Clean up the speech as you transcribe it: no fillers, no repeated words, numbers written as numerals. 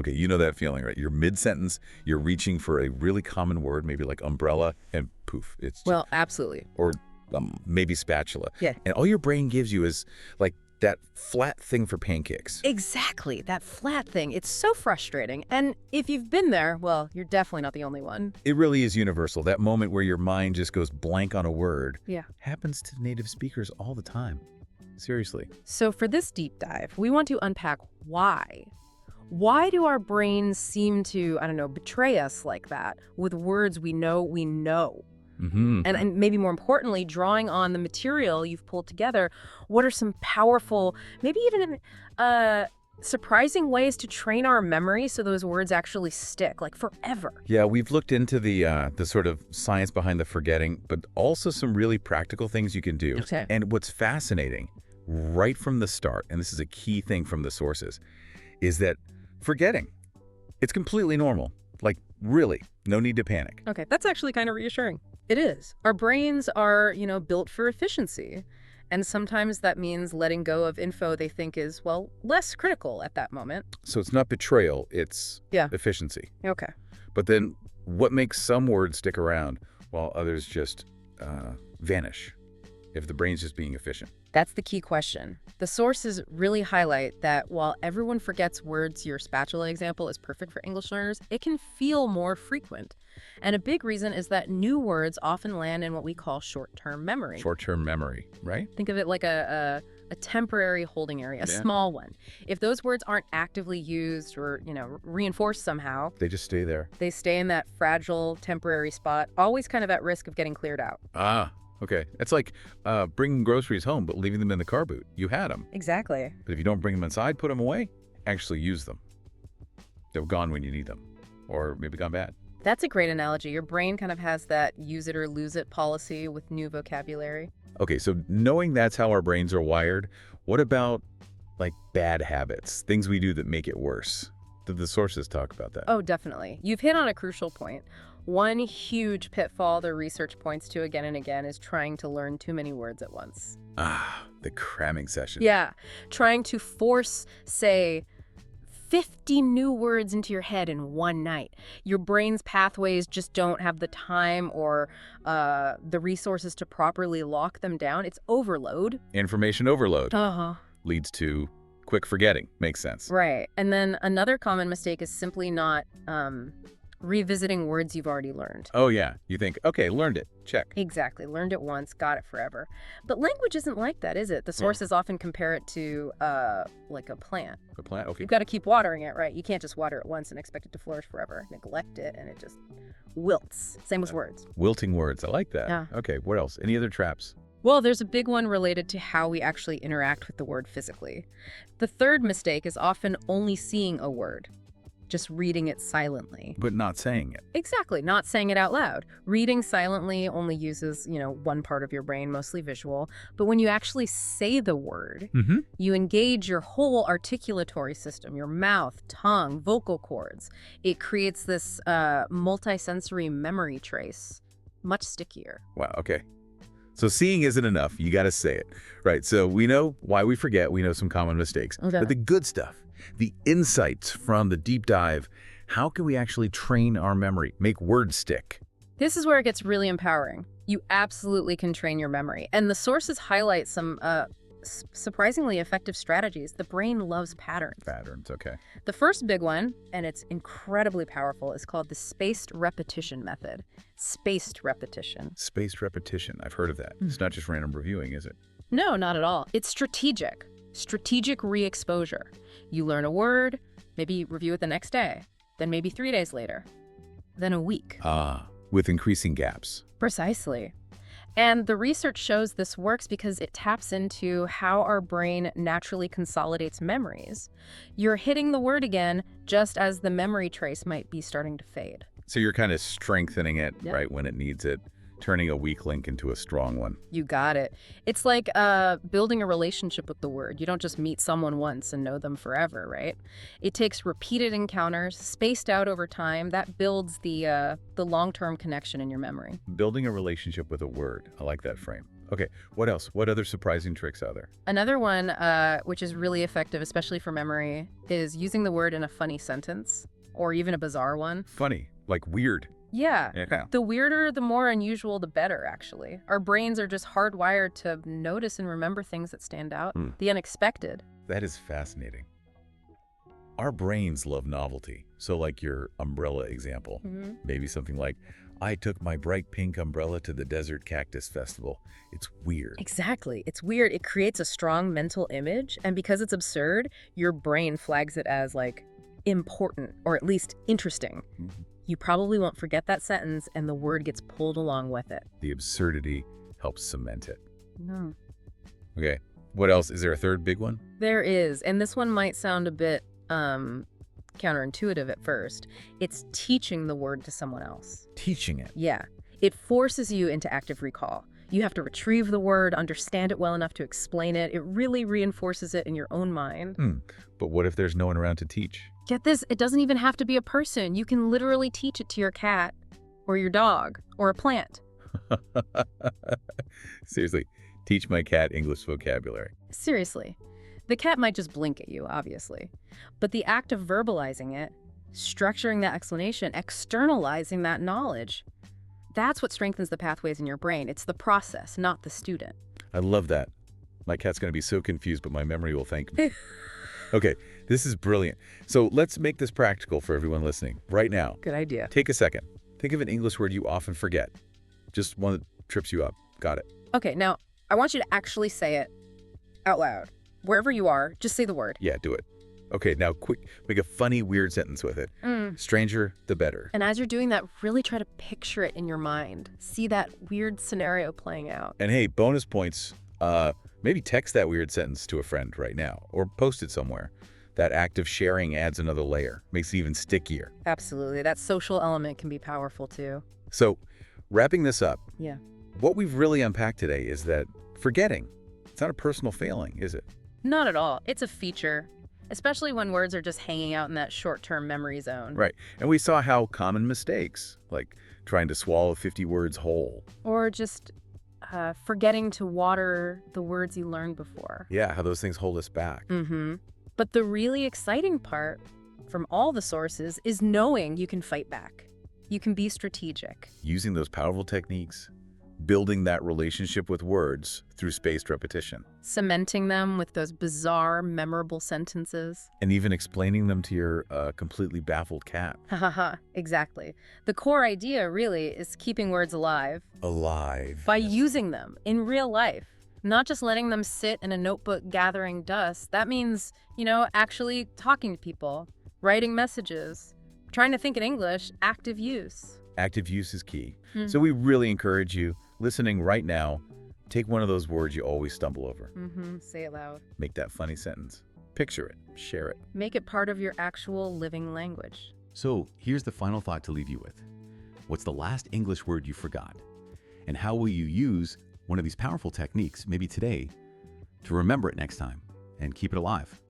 Okay, you know that feeling, right? You're mid-sentence, you're reaching for a really common word, maybe like umbrella, and poof, it's Well, absolutely. or maybe spatula. Yeah. And all your brain gives you is like that flat thing for pancakes. Exactly, that flat thing. It's so frustrating. And if you've been there, well, you're definitely not the only one. It really is universal. That moment where your mind just goes blank on a word Yeah. happens to native speakers all the time. Seriously. So for this deep dive, we want to unpack why. Why do our brains seem to, I don't know, betray us like that with words we know we know? Mm-hmm. And maybe more importantly, drawing on the material you've pulled together, what are some powerful, maybe even surprising ways to train our memory so those words actually stick, like forever? Yeah, we've looked into the sort of science behind the forgetting, but also some really practical things you can do. Okay. And what's fascinating, right from the start, and this is a key thing from the sources, is that forgetting, it's completely normal. Like, really, no need to panic. Okay, that's actually kind of reassuring. It is. Our brains are, built for efficiency. And sometimes that means letting go of info they think is, well, less critical at that moment. So it's not betrayal, it's efficiency. Okay. But then what makes some words stick around while others just vanish if the brain's just being efficient? That's the key question. The sources really highlight that while everyone forgets words, your spatula example is perfect for English learners, it can feel more frequent. And a big reason is that new words often land in what we call short-term memory. Short-term memory, right? Think of it like a temporary holding area, a small one. If those words aren't actively used or, reinforced somehow, They just stay there. they stay in that fragile temporary spot, always kind of at risk of getting cleared out. Ah, okay. It's like bringing groceries home but leaving them in the car boot. You had them. Exactly. But if you don't bring them inside, put them away, actually use them. They're gone when you need them, or maybe gone bad. That's a great analogy. Your brain kind of has that use it or lose it policy with new vocabulary. Okay, so knowing that's how our brains are wired, what about like bad habits, things we do that make it worse? Did the sources talk about that? Oh, definitely. You've hit on a crucial point. One huge pitfall the research points to again and again is trying to learn too many words at once. Ah, the cramming session. Yeah, trying to force, say, 50 new words into your head in one night. Your brain's pathways just don't have the time or the resources to properly lock them down. It's overload. Information overload Uh-huh. leads to quick forgetting. Makes sense. Right. And then another common mistake is simply not revisiting words you've already learned. Oh, yeah. You think, okay, learned it. Check. Exactly. Learned it once, got it forever. But language isn't like that, is it? The sources often compare it to like a plant. The plant, okay. You've got to keep watering it, right? You can't just water it once and expect it to flourish forever. Neglect it and it just wilts. Same with words. Wilting words. I like that. Yeah. Okay, what else? Any other traps? Well, there's a big one related to how we actually interact with the word physically. The third mistake is often only seeing a word, just reading it silently. But not saying it. Exactly, not saying it out loud. Reading silently only uses, one part of your brain, mostly visual. But when you actually say the word, you engage your whole articulatory system, your mouth, tongue, vocal cords. It creates this multisensory memory trace, much stickier. Wow, okay. So seeing isn't enough. You got to say it. Right, so we know why we forget. We know some common mistakes. Okay. But the good stuff, the insights from the deep dive, how can we actually train our memory, make words stick? This is where it gets really empowering. You absolutely can train your memory. And the sources highlight some surprisingly effective strategies. The brain loves patterns. Patterns, okay. The first big one, and it's incredibly powerful, is called the spaced repetition method. Spaced repetition. Spaced repetition. I've heard of that. It's not just random reviewing, is it? No, not at all. It's strategic. Strategic re-exposure. You learn a word, maybe review it the next day, then maybe 3 days later, then a week. Ah, with increasing gaps. Precisely. And the research shows this works because it taps into how our brain naturally consolidates memories. You're hitting the word again just as the memory trace might be starting to fade. So you're kind of strengthening it, Yeah. right, when it needs it, turning a weak link into a strong one. You got it. It's like building a relationship with the word. You don't just meet someone once and know them forever, right? It takes repeated encounters, spaced out over time. That builds the long-term connection in your memory. Building a relationship with a word. I like that frame. Okay, what else? What other surprising tricks are there? Another one, which is really effective, especially for memory, is using the word in a funny sentence or even a bizarre one. Funny, like weird. Yeah. Yeah. The weirder, the more unusual, the better, actually. Our brains are just hardwired to notice and remember things that stand out, the unexpected. That is fascinating. Our brains love novelty. So like your umbrella example, maybe something like, I took my bright pink umbrella to the Desert Cactus Festival. It's weird. Exactly. It's weird. It creates a strong mental image, and because it's absurd, your brain flags it as, like, important or at least interesting. You probably won't forget that sentence, and the word gets pulled along with it. The absurdity helps cement it. No. Okay, what else? Is there a third big one? There is, and this one might sound a bit counterintuitive at first. It's teaching the word to someone else. Teaching it. Yeah. It forces you into active recall. You have to retrieve the word, understand it well enough to explain it. It really reinforces it in your own mind. But what if there's no one around to teach? Get this, it doesn't even have to be a person. You can literally teach it to your cat or your dog or a plant. Seriously, teach my cat English vocabulary. Seriously. The cat might just blink at you, obviously. But the act of verbalizing it, structuring that explanation, externalizing that knowledge, that's what strengthens the pathways in your brain. It's the process, not the student. I love that. My cat's going to be so confused, but my memory will thank me. Okay, this is brilliant. So let's make this practical for everyone listening right now. Good idea. Take a second. Think of an English word you often forget. Just one that trips you up. Got it. Okay, now I want you to actually say it out loud. Wherever you are, just say the word. Yeah, do it. Okay, now quick, make a funny, weird sentence with it. Stranger, the better. And as you're doing that, really try to picture it in your mind. See that weird scenario playing out. And hey, bonus points, maybe text that weird sentence to a friend right now or post it somewhere. That act of sharing adds another layer, makes it even stickier. Absolutely. That social element can be powerful too. So, wrapping this up, Yeah. what we've really unpacked today is that forgetting, it's not a personal failing, is it? Not at all. It's a feature, especially when words are just hanging out in that short-term memory zone. Right. And we saw how common mistakes, like trying to swallow 50 words whole. Or just forgetting to water the words you learned before. Yeah, how those things hold us back. But the really exciting part from all the sources is knowing you can fight back. You can be strategic. Using those powerful techniques, building that relationship with words through spaced repetition. Cementing them with those bizarre, memorable sentences. And even explaining them to your completely baffled cat. Hahaha, exactly. The core idea, really, is keeping words alive. Alive. By using them in real life. Not just letting them sit in a notebook gathering dust. That means, actually talking to people, writing messages, trying to think in English, active use. Active use is key. So we really encourage you, listening right now, take one of those words you always stumble over. Say it loud. Make that funny sentence. Picture it. Share it. Make it part of your actual living language. So here's the final thought to leave you with. What's the last English word you forgot? And how will you use one of these powerful techniques, maybe today, to remember it next time and keep it alive?